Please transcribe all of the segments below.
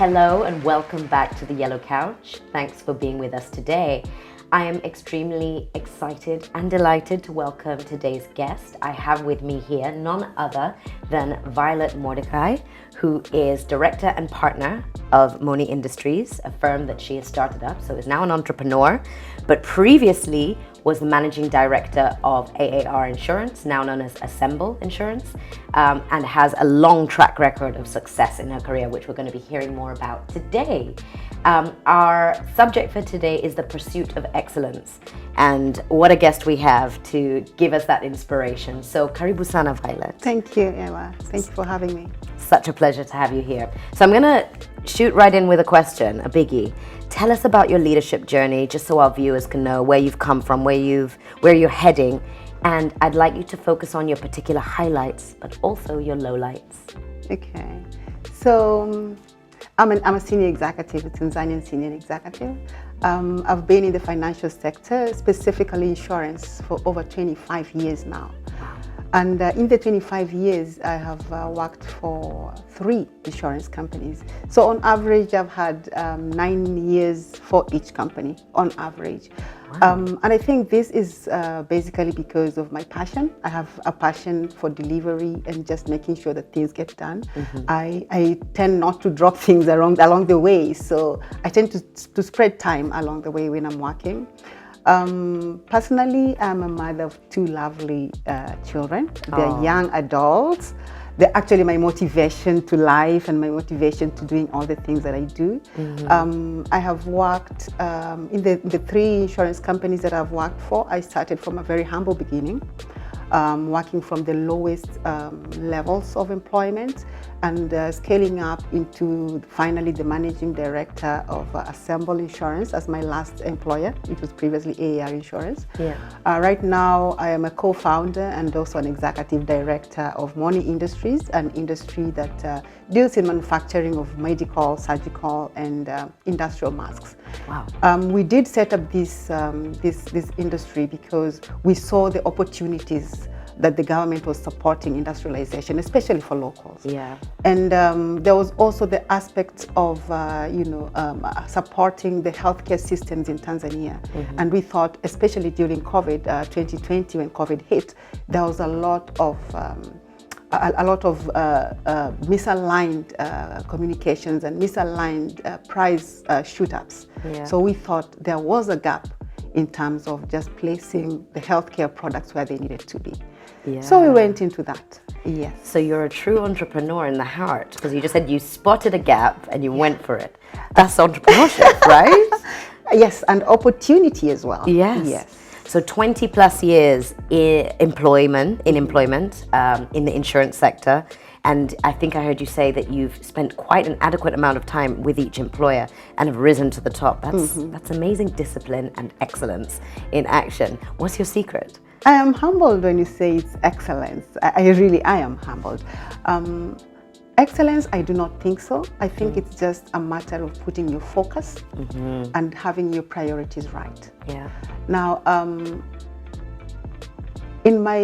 Hello and welcome back to the Yellow Couch. Thanks for being with us today. I am extremely excited and delighted to welcome today's guest. I have with me here none other than Violet Mordichai, who is director and partner of Mony Industries, a firm that she has started up, so is now an entrepreneur, but previously was the managing director of AAR Insurance, now known as Assemble Insurance, and has a long track record of success in her career, which we're going to be hearing more about today. Our subject for today is the pursuit of excellence, and what a guest we have to give us that inspiration. So, karibu sana, Violet. Thank you, Emma. Thank you for having me. Such a pleasure to have you here. So I'm going to shoot right in with a question, a biggie. Tell us about your leadership journey, just so our viewers can know where you've come from, where you're heading, and I'd like you to focus on your particular highlights, but also your lowlights. Okay, so I'm a senior executive, a Tanzanian senior executive. I've been in the financial sector, specifically insurance, for over 25 years now. And in the 25 years, I have worked for 3 insurance companies. So on average, I've had 9 years for each company, on average. Wow. And I think this is basically because of my passion. I have a passion for delivery and just making sure that things get done. Mm-hmm. I tend not to drop things along the way. So I tend to spread time along the way when I'm working. Personally, I'm a mother of 2 lovely children. They're young adults. They're actually my motivation to life and my motivation to doing all the things that I do. Mm-hmm. I have worked in the 3 insurance companies that I've worked for. I started from a very humble beginning, working from the lowest levels of employment and scaling up into finally the managing director of Assemble Insurance as my last employer. It was previously AAR Insurance. Yeah. Right now, I am a co-founder and also an executive director of Mony Industries, an industry that deals in manufacturing of medical, surgical, and industrial masks. Wow. We did set up this industry because we saw the opportunities that the government was supporting industrialization, especially for locals. Yeah. And there was also the aspect of, supporting the healthcare systems in Tanzania. Mm-hmm. And we thought, especially during COVID, 2020, when COVID hit, there was a lot of misaligned communications and misaligned price shoot-ups. Yeah. So we thought there was a gap in terms of just placing the healthcare products where they needed to be. Yeah. So we went into that. Yes. So you're a true entrepreneur in the heart, because you just said you spotted a gap and you went for it. That's entrepreneurship, right? Yes, and opportunity as well. Yes. Yes. So 20 plus years in employment in the insurance sector. And I think I heard you say that you've spent quite an adequate amount of time with each employer and have risen to the top. That's amazing discipline and excellence in action. What's your secret? I am humbled when you say it's excellence. I am humbled. Excellence, I do not think so. I think it's just a matter of putting your focus and having your priorities right. Yeah. Now, in my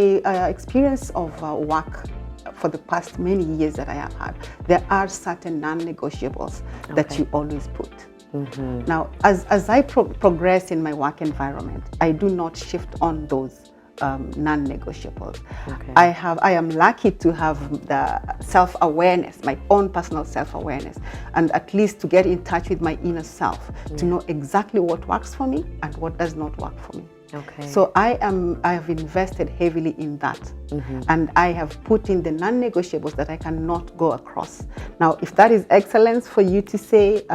experience of work for the past many years that I have had, there are certain non-negotiables that you always put. Mm-hmm. Now, as I progress in my work environment, I do not shift on those non-negotiables. Okay. I am lucky to have the self-awareness, my own personal self-awareness, and at least to get in touch with my inner self, to know exactly what works for me and what does not work for me. Okay. So I have invested heavily in that, and I have put in the non-negotiables that I cannot go across. Now, if that is excellence for you to say,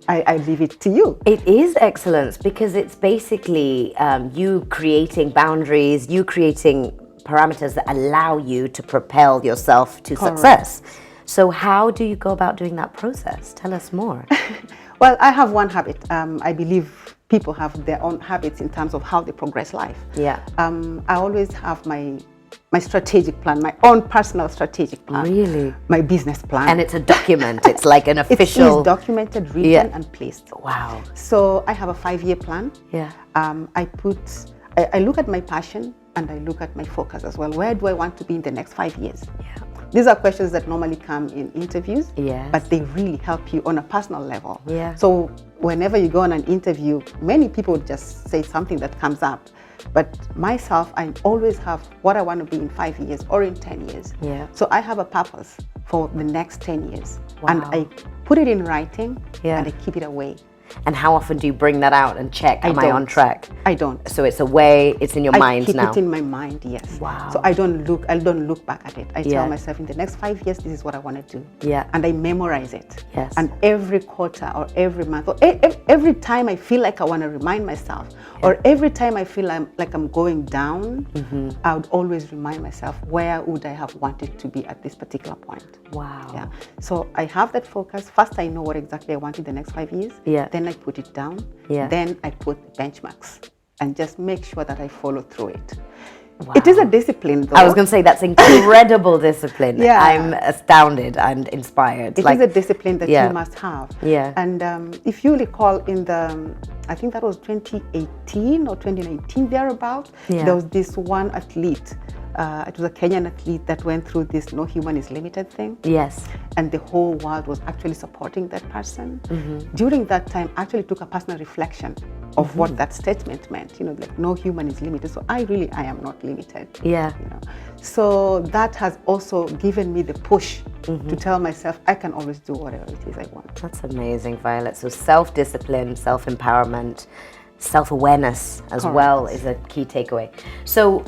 I leave it to you. It is excellence because it's basically you creating boundaries, you creating parameters that allow you to propel yourself to success. So how do you go about doing that process? Tell us more. Well, I have one habit. I believe people have their own habits in terms of how they progress life. Yeah. I always have my strategic plan, my own personal strategic plan. Really? My business plan. And it's a document. It's like an official... It is documented, written, and placed. Wow. So I have a 5-year plan. Yeah. I look at my passion and I look at my focus as well. Where do I want to be in the next 5 years? Yeah. these are questions that normally come in interviews, Yes. but they really help you on a personal level. Yeah. So whenever you go on an interview, many people just say something that comes up. But myself, I always have what I want to be in 5 years or in 10 years. Yeah. So I have a purpose for the next 10 years. Wow. And I put it in writing, Yeah. and I keep it away. And how often do you bring that out and check, am I on don't. track? I don't. So it's away, it's in your mind now. I keep it in my mind, yes. Wow. So I don't look back at it. I Yeah. tell myself in the next 5 years, this is what I want to do. Yeah. And I memorize it. Yes. And every quarter or every month, or every time I feel like I want to remind myself, or every time I feel I'm going down, I would always remind myself, where would I have wanted to be at this particular point? Wow. Yeah. So I have that focus. First, I know what exactly I want in the next 5 years. Yeah. Then I put it down. Yeah. Then I put benchmarks and just make sure that I follow through it. Wow. It is a discipline, though. I was going to say, that's incredible discipline. Yeah. I'm astounded and inspired. It is a discipline that Yeah. you must have. Yeah. And if you recall, I think that was 2018 or 2019, thereabout, Yeah. there was this one athlete. It was a Kenyan athlete that went through this "no human is limited" thing. Yes. And the whole world was actually supporting that person. During that time, I actually took a personal reflection of what that statement meant. Like no human is limited. So I am not limited. Yeah. So that has also given me the push to tell myself I can always do whatever it is I want. That's amazing, Violet. So self-discipline, self-empowerment, self-awareness as Correct. well is a key takeaway. So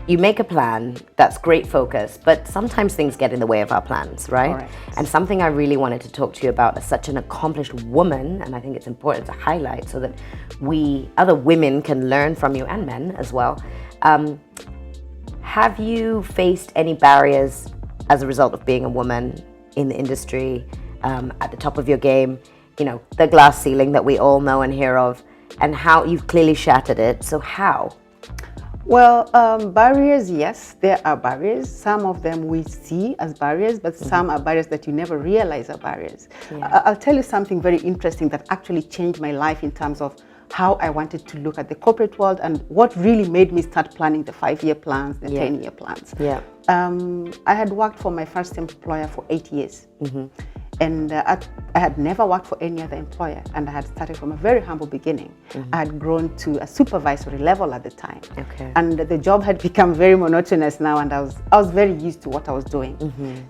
you make a plan, that's great focus, but sometimes things get in the way of our plans, right? Correct. And something I really wanted to talk to you about as such an accomplished woman, and I think it's important to highlight so that other women can learn from you, and men as well. Have you faced any barriers as a result of being a woman in the industry, at the top of your game? The glass ceiling that we all know and hear of, and how you've clearly shattered it. So how? Well, barriers, yes, there are barriers. Some of them we see as barriers, but some are barriers that you never realize are barriers. Yeah. I'll tell you something very interesting that actually changed my life in terms of how I wanted to look at the corporate world and what really made me start planning the 5-year plans, the 10-year plans. Yeah. I had worked for my first employer for 8 years. And I had never worked for any other employer, and I had started from a very humble beginning. I had grown to a supervisory level at the time. Okay. And the job had become very monotonous now, and I was very used to what I was doing.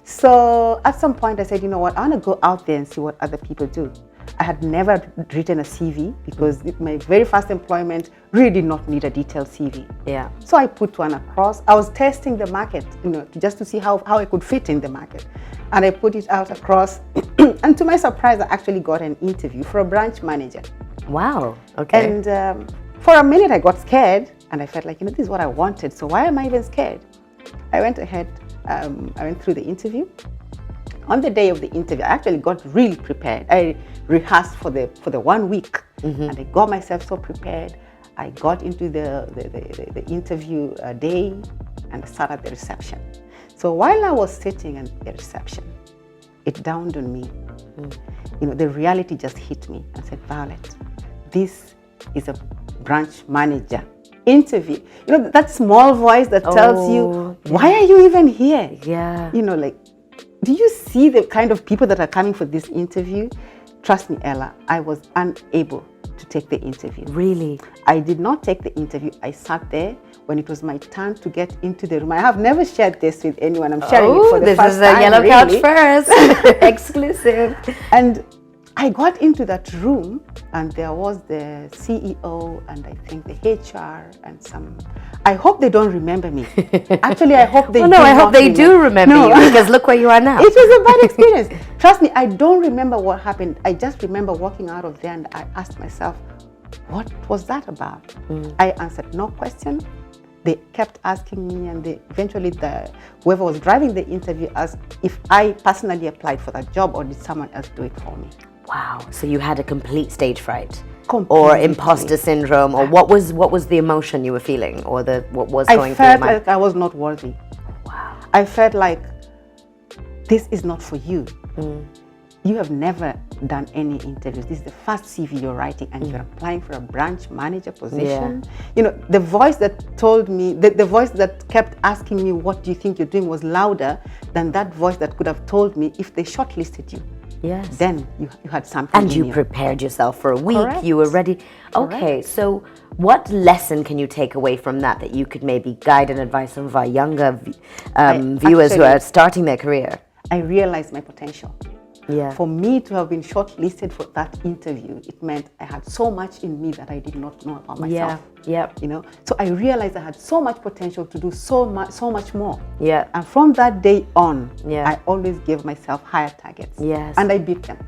So at some point I said, you know what, I want to go out there and see what other people do. I had never written a CV because my very first employment really did not need a detailed CV. Yeah. So I put one across. I was testing the market, just to see how I could fit in the market. And I put it out across. And to my surprise, I actually got an interview for a branch manager. Wow. Okay. And for a minute, I got scared. And I felt like, this is what I wanted. So why am I even scared? I went ahead. I went through the interview. On the day of the interview, I actually got really prepared. I rehearsed for the 1 week, and I got myself so prepared. I got into the interview day, and I sat at the reception. So while I was sitting at the reception, it dawned on me. The reality just hit me and said, Violet, this is a branch manager interview. That small voice that tells you, why are you even here? Yeah. Do you see the kind of people that are coming for this interview? Trust me, Ella, I was unable to take the interview. Really? I did not take the interview. I sat there when it was my turn to get into the room. I have never shared this with anyone. I'm sharing it for the first time. This is a yellow couch really. first. Exclusive. And I got into that room, and there was the CEO and I think the HR and some. I hope they don't remember me. Actually, I hope they. I hope they do remember you, because look where you are now. It was a bad experience. Trust me, I don't remember what happened. I just remember walking out of there, and I asked myself, "What was that about?" I answered no question. They kept asking me, and eventually whoever was driving the interview asked if I personally applied for that job or did someone else do it for me. Wow. So you had a complete stage fright, Completely. or imposter syndrome, or what was the emotion you were feeling, or what was going through your I felt mind? like I was not worthy. Wow. I felt like this is not for you. you have never done any interviews. This is the first CV you're writing, and you're applying for a branch manager position. You know, the voice that told me, the voice that kept asking me, what do you think you're doing, was louder than that voice that could have told me, if they shortlisted you, yes, then you had something. And you prepared yourself for a week. Correct. You were ready. Okay, so what lesson can you take away from that you could maybe guide and advise some of our younger viewers who are starting their career? I realized my potential. Yeah. For me to have been shortlisted for that interview, it meant I had so much in me that I did not know about myself. Yeah. You know, so I realized I had so much potential to do so much more. Yeah. And from that day on, yeah, I always gave myself higher targets. Yes. And I beat them.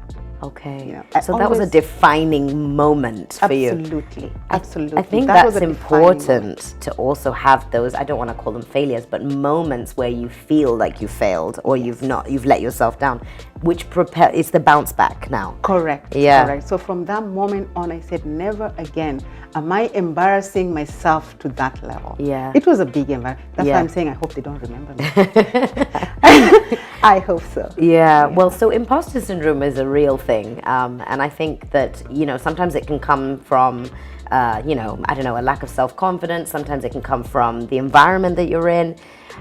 Okay. You know, so that was a defining moment for you. Absolutely. I think that's important to also have those, I don't want to call them failures, but moments where you feel like you failed or you've let yourself down, which it's the bounce back now. Correct. Yeah. Correct. So from that moment on, I said, never again am I embarrassing myself to that level. Yeah. It was a big embarrassment. That's why I'm saying I hope they don't remember me. I hope so. Yeah. Well, so imposter syndrome is a real thing. And I think that, you know, sometimes it can come from, you know, I don't know, a lack of self-confidence. Sometimes it can come from the environment that you're in.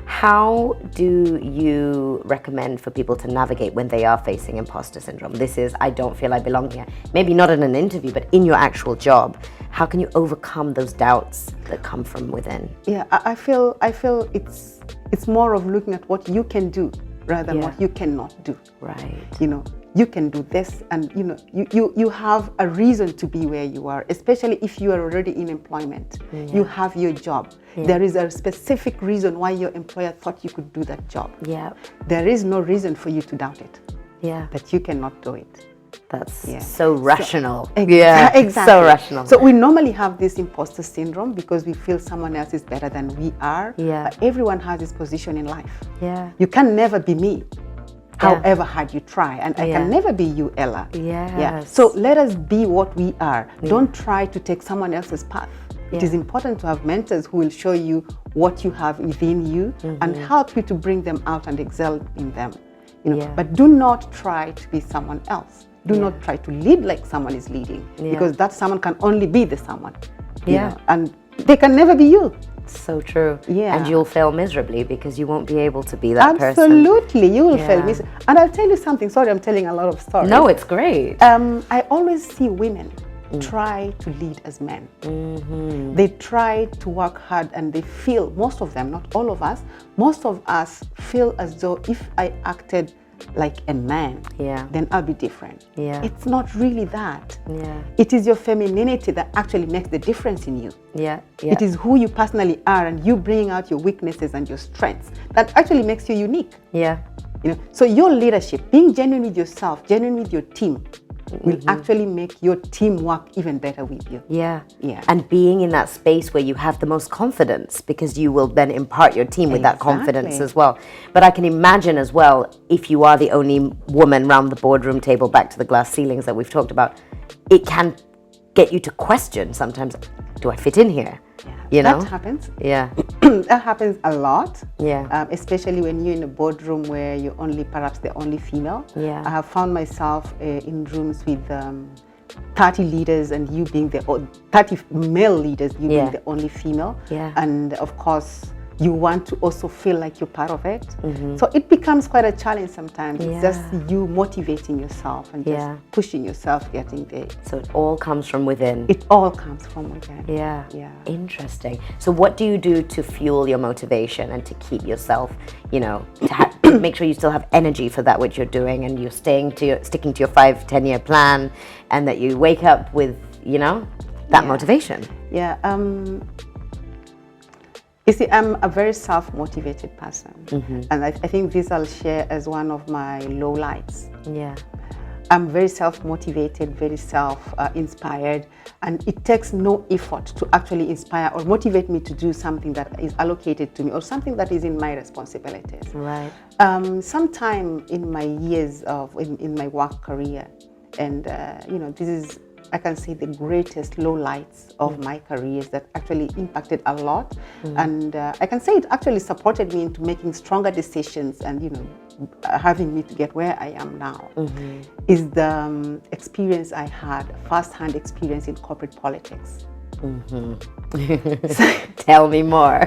How do you recommend for people to navigate when they are facing imposter syndrome? This is, I don't feel I belong here. Maybe not in an interview, but in your actual job. How can you overcome those doubts that come from within? Yeah, I feel it's more of looking at what you can do rather than what you cannot do. Right. You know, you can do this, and you know, you have a reason to be where you are, especially if you are already in employment. You have your job. There is a specific reason why your employer thought you could do that job. Yeah. There is no reason for you to doubt it. Yeah. That you cannot do it. That's so rational. Exactly. So rational. So we normally have this imposter syndrome because we feel someone else is better than we are. Yeah. But everyone has his position in life. Yeah. You can never be me, however hard you try. And I can never be you, Ella. Yes. Yeah. So let us be what we are. Don't try to take someone else's path. It is important to have mentors who will show you what you have within you and help you to bring them out and excel in them. You know, but do not try to be someone else. Do not try to lead like someone is leading, because that someone can only be the someone. You know, and they can never be you. So true. Yeah. And you'll fail miserably because you won't be able to be that person. Absolutely, you will fail miserably. And I'll tell you something. Sorry, I'm telling a lot of stories. No, it's great. I always see women try to lead as men. They try to work hard, and they feel, most of them, not all of us, most of us feel as though if I acted like a man, then I'll be different. It's not really that. It is your femininity that actually makes the difference in you. It is who you personally are, and you bring out your weaknesses and your strengths that actually makes you unique. You know, so your leadership, being genuine with yourself, genuine with your team, will actually make your team work even better with you. And being in that space where you have the most confidence, because you will then impart your team with that confidence as well. But I can imagine as well, if you are the only woman around the boardroom table, back to the glass ceilings that we've talked about, it can get you to question sometimes, do I fit in here? You know? That happens. That happens a lot. Especially when you're in a boardroom where you're perhaps the only female. I have found myself in rooms with 30 leaders, and you being 30 male leaders, you being the only female. And of course, you want to also feel like you're part of it. So it becomes quite a challenge sometimes. It's just you motivating yourself and just pushing yourself, getting there. So it all comes from within. It all comes from within. Interesting. So what do you do to fuel your motivation and to keep yourself, you know, to make sure you still have energy for that which you're doing, and you're sticking to your 5-10 year plan, and that you wake up with, you know, that motivation? You see, I'm a very self-motivated person, and I think this I'll share as one of my lowlights. I'm very self-motivated, very self-inspired, and it takes no effort to actually inspire or motivate me to do something that is allocated to me or something that is in my responsibilities. Sometime in my years in my work career, and you know, this is I can say, the greatest lowlights of my careers that actually impacted a lot. And I can say it actually supported me into making stronger decisions and, having me to get where I am now, is the experience I had, first-hand experience in corporate politics. Tell me more.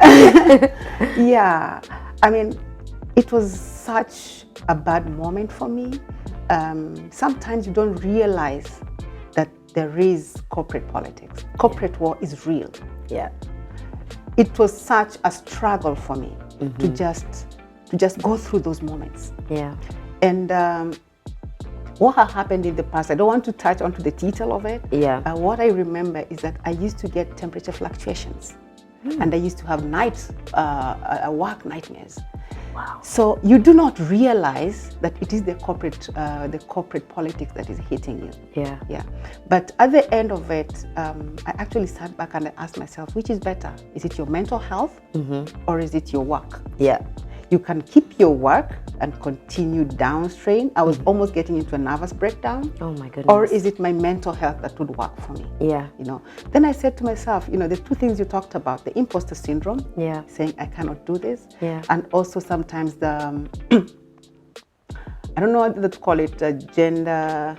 Yeah, I mean, it was such a bad moment for me. Sometimes you don't realize that there is corporate politics. Corporate war is real. Yeah. It was such a struggle for me to just go through those moments. Yeah. And what had happened in the past, I don't want to touch onto the detail of it. Yeah. What I remember is that I used to get temperature fluctuations, and I used to have work nightmares. Wow. So you do not realize that it is the corporate politics that is hitting you. Yeah. Yeah. But at the end of it, I actually sat back and I asked myself, which is better? Is it your mental health or is it your work? Yeah. You can keep your work and continue downstream. I was almost getting into a nervous breakdown. Oh my goodness. Or is it my mental health that would work for me? Yeah. Then I said to myself, the two things you talked about, the imposter syndrome, saying I cannot do this, and also sometimes the, I don't know what to call it, gender,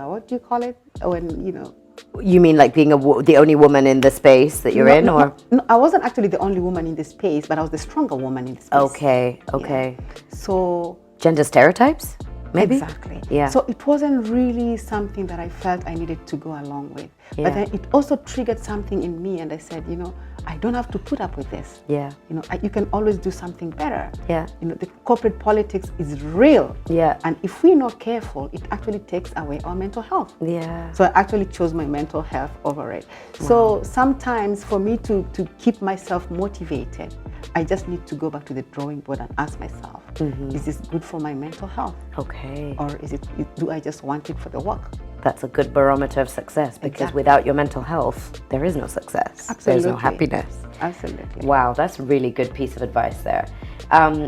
what do you call it? When, You mean like being the only woman in the space that you're in, or? No, I wasn't actually the only woman in the space, but I was the stronger woman in the space. Okay. Yeah. So gender stereotypes, maybe? Exactly. Yeah. So it wasn't really something that I felt I needed to go along with. Yeah. But then it also triggered something in me, and I said, I don't have to put up with this. Yeah. You can always do something better. Yeah. The corporate politics is real. Yeah. And if we're not careful, it actually takes away our mental health. Yeah. So I actually chose my mental health over it. Wow. So sometimes for me to keep myself motivated, I just need to go back to the drawing board and ask myself, is this good for my mental health? Okay. Or do I just want it for the work? That's a good barometer of success, because without your mental health, there is no success. Absolutely. There's no happiness. Absolutely. Wow, that's a really good piece of advice there.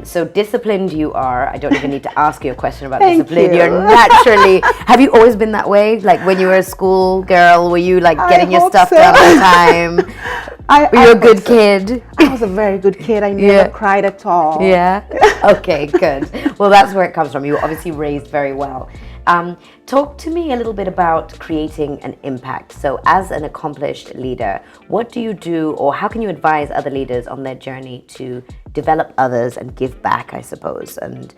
So disciplined you are. I don't even need to ask you a question about discipline. You're naturally, have you always been that way? Like when you were a school girl, were you like getting your stuff done on time? Were you a good kid? I was a very good kid. I never cried at all. Yeah? Okay, good. Well, that's where it comes from. You were obviously raised very well. Talk to me a little bit about creating an impact. So as an accomplished leader, what do you do, or how can you advise other leaders on their journey to develop others and give back, I suppose, and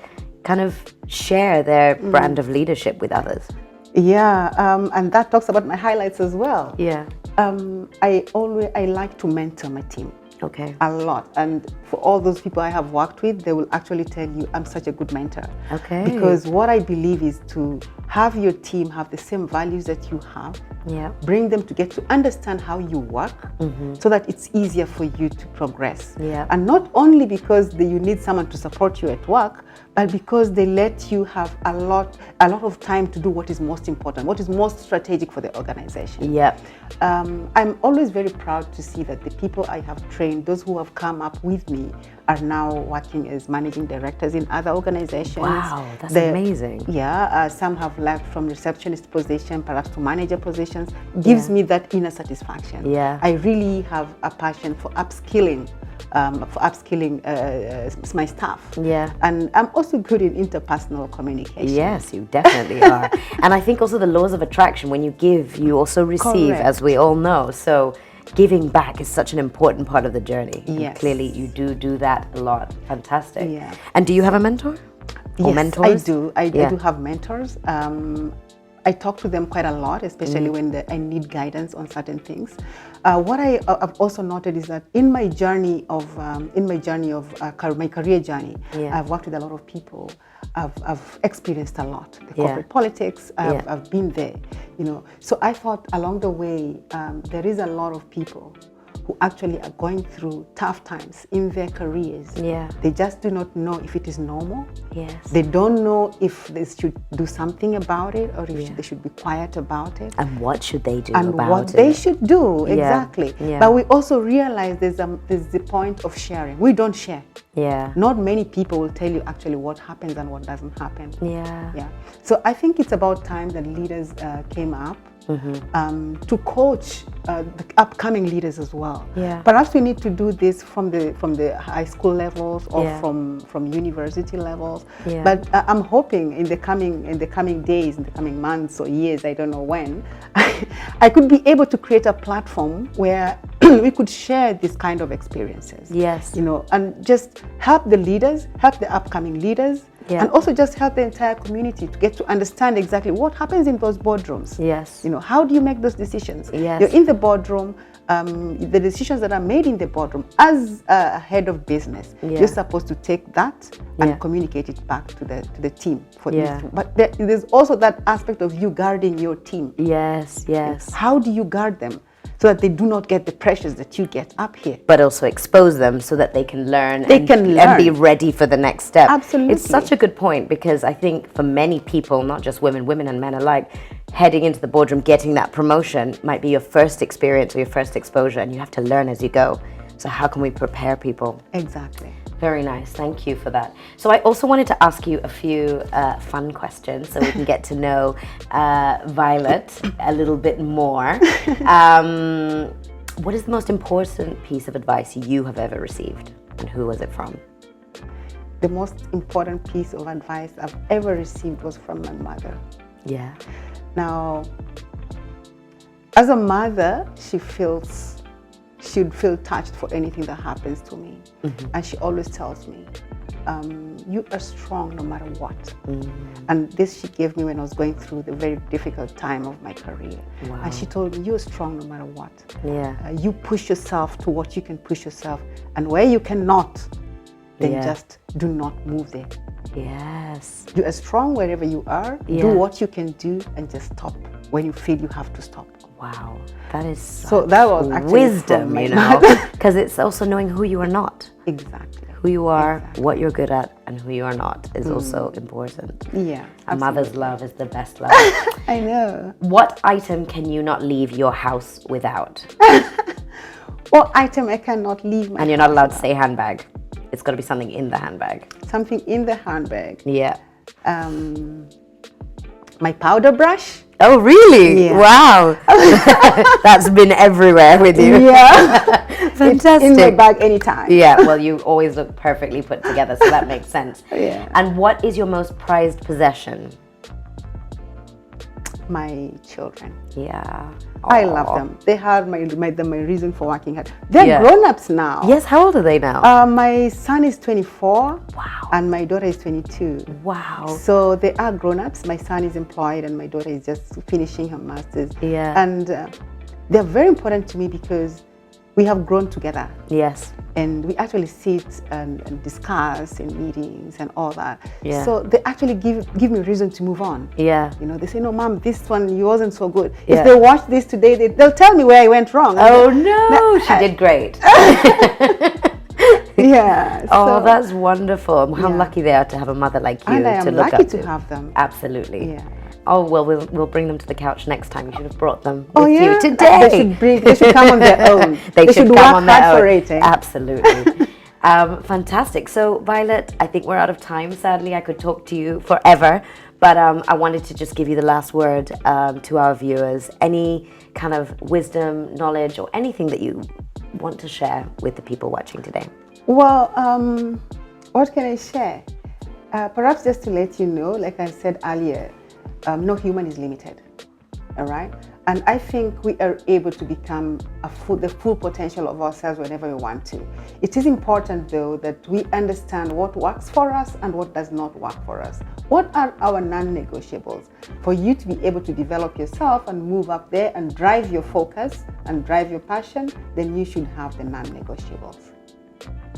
kind of share their brand of leadership with others? Yeah, and that talks about my highlights as well. Yeah. I like to mentor my team. Okay. A lot. And for all those people I have worked with, they will actually tell you I'm such a good mentor. Okay. Because what I believe is to have your team have the same values that you have. Yeah. Bring them to get to understand how you work so that it's easier for you to progress. Yeah. And not only because you need someone to support you at work, but because they let you have a lot of time to do what is most important, what is most strategic for the organization. Yeah. I'm always very proud to see that the people I have trained, those who have come up with me, are now working as managing directors in other organizations. Wow, that's amazing. Yeah, some have left from receptionist position, perhaps to manager positions. Gives me that inner satisfaction. Yeah. I really have a passion for upskilling my staff. Yeah. And I'm also good in interpersonal communication. Yes, you definitely are. And I think also the laws of attraction, when you give, you also receive, Correct. as we all know. So giving back is such an important part of the journey. Yes. And clearly you do that a lot. Fantastic. Yeah. And do you have a mentor? Or Yes, mentors? I do. I do have mentors. I talk to them quite a lot, especially when I need guidance on certain things. What I've also noted is that in my journey of my career journey, I've worked with a lot of people. I've experienced a lot. The corporate politics. I've been there, So I thought along the way there is a lot of people who actually are going through tough times in their careers. Yeah. They just do not know if it is normal. Yes. They don't know if they should do something about it or if they should be quiet about it. And what should they do and about what it? they should do, exactly. Yeah. But we also realize there's the point of sharing. We don't share. Yeah. Not many people will tell you actually what happens and what doesn't happen. Yeah. Yeah. So I think it's about time that leaders came up to coach the upcoming leaders as well. Yeah. Perhaps we need to do this from the high school levels or Yeah. from university levels. Yeah. But I'm hoping in the coming days, in the coming months or years, I don't know when, I could be able to create a platform where we could share this kind of experiences. Yes. You know, and just help the leaders, help the upcoming leaders. Yeah. And also just help the entire community to get to understand exactly what happens in those boardrooms. Yes. You know, how do you make those decisions? Yes. You're in the boardroom, the decisions that are made in the boardroom, as a head of business, Yeah. you're supposed to take that and Yeah. communicate it back to the team. Yeah. But there's also that aspect of you guarding your team. Yes, yes. How do you guard them so that they do not get the pressures that you get up here? But also expose them so that they can learn, They can and be learn. ready for the next step. Absolutely. It's such a good point, because I think for many people, not just women and men alike, heading into the boardroom, getting that promotion might be your first experience or your first exposure, and you have to learn as you go. So how can we prepare people? Exactly. Very nice. Thank you for that. So I also wanted to ask you a few fun questions so we can get to know Violet a little bit more. What is the most important piece of advice you have ever received, and who was it from? The most important piece of advice I've ever received was from my mother. Yeah. Now, as a mother, she'd feel touched for anything that happens to me. And she always tells me, you are strong no matter what. And this she gave me when I was going through the very difficult time of my career. Wow. And she told me, you're strong no matter what. Yeah. You push yourself to what you can push yourself. And where you cannot, then Yeah. just do not move there. Yes. You are strong wherever you are. Yeah. Do what you can do and just stop when you feel you have to stop. Wow. That is So that was actually wisdom, from my you know, mother. because it's also knowing who you are not. Exactly. Who you are, what you're good at, and who you are not is also important. Yeah. A mother's love is the best love. I know. What item can you not leave your house without? What item I cannot leave my And you're not house allowed to without? say handbag. It's got to be something in the handbag. Something in the handbag. Yeah. My powder brush. Oh, really? Yeah. Wow. That's been everywhere with you. Yeah. Fantastic. In my bag anytime. Yeah, well, you always look perfectly put together, so that makes sense. Yeah. And what is your most prized possession? My children. Yeah. I Aw. love them. They have my reason for working hard. They're Yeah. grown-ups now. Yes, how old are they now? My son is 24. Wow. And my daughter is 22. Wow. So they are grown-ups. My son is employed and my daughter is just finishing her master's. Yeah. And they're very important to me because we have grown together. Yes. And we actually sit and discuss in meetings and all that. Yeah. So they actually give me reason to move on. Yeah. You know, they say, no, Mom, this one, you wasn't so good. Yeah. If they watch this today, they'll tell me where I went wrong. Oh, no. She did great. Yeah. Oh, so- that's wonderful. How Yeah. lucky they are to have a mother like you And I to am look lucky up to have them. Absolutely. Yeah. Oh, well, we'll bring them to the couch next time. You should have brought them with Oh, yeah? you today. They should come on their own. They should work come on their hard own. for it. Eh? Absolutely. Fantastic. So, Violet, I think we're out of time. Sadly, I could talk to you forever, but I wanted to just give you the last word to our viewers. Any kind of wisdom, knowledge, or anything that you want to share with the people watching today? Well, what can I share? Perhaps just to let you know, like I said earlier, no human is limited, all right? And I think we are able to become the full potential of ourselves whenever we want to. It is important, though, that we understand what works for us and what does not work for us. What are our non-negotiables? For you to be able to develop yourself and move up there and drive your focus and drive your passion, then you should have the non-negotiables.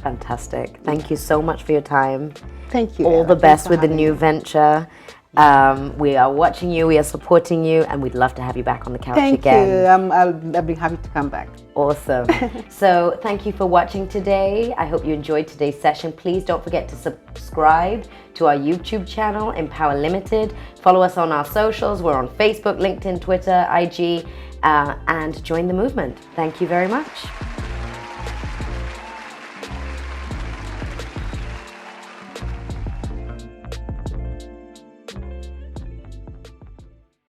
Fantastic. Thank you so much for your time. Thank you. All Ella. the best Thanks for with the having new me. venture. We are watching you, we are supporting you, and we'd love to have you back on the couch Thank again. you. I'll be happy to come back. Awesome. So thank you for watching today. I hope you enjoyed today's session. Please don't forget to subscribe to our YouTube channel, Empower Limited. Follow us on our socials. We're on Facebook, LinkedIn, Twitter, IG, and join the movement. Thank you very much.